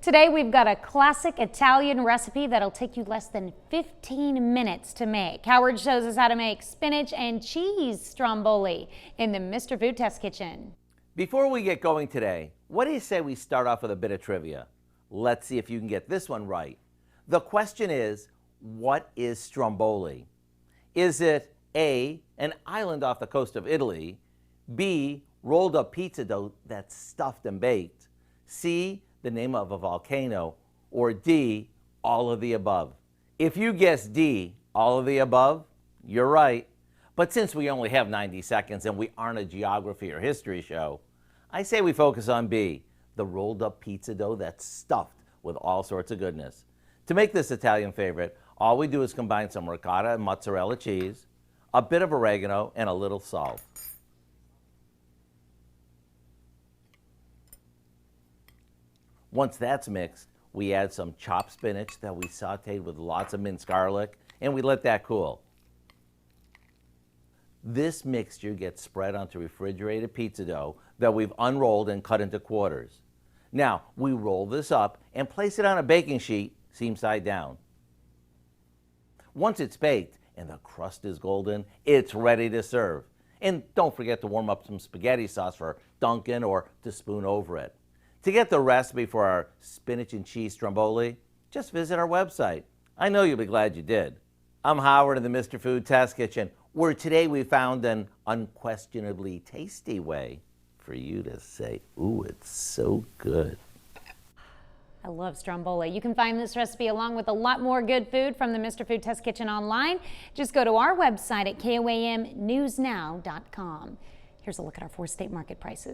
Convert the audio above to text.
Today we've got a classic Italian recipe that'll take you less than 15 minutes to make. Howard shows us how to make spinach and cheese stromboli in the Mr. Food Test Kitchen. Before we get going today, what do you say we start off with a bit of trivia? Let's see if you can get this one right. The question is, what is Stromboli? Is it A, an island off the coast of Italy, B, rolled up pizza dough that's stuffed and baked, C, the name of a volcano, or D, all of the above? If you guess D, all of the above, you're right. But since we only have 90 seconds and we aren't a geography or history show, I say we focus on B, the rolled up pizza dough that's stuffed with all sorts of goodness. To make this Italian favorite, all we do is combine some ricotta and mozzarella cheese, a bit of oregano, and a little salt. Once that's mixed, we add some chopped spinach that we sauteed with lots of minced garlic, and we let that cool. This mixture gets spread onto refrigerated pizza dough that we've unrolled and cut into quarters. Now, we roll this up and place it on a baking sheet, seam side down. Once it's baked and the crust is golden, it's ready to serve. And don't forget to warm up some spaghetti sauce for Dunkin' or to spoon over it. To get the recipe for our spinach and cheese stromboli, just visit our website. I know you'll be glad you did. I'm Howard in the Mr. Food Test Kitchen, where today we found an unquestionably tasty way for you to say, ooh, it's so good. I love stromboli. You can find this recipe along with a lot more good food from the Mr. Food Test Kitchen online. Just go to our website at KOAMnewsnow.com. Here's a look at our 4 state market prices.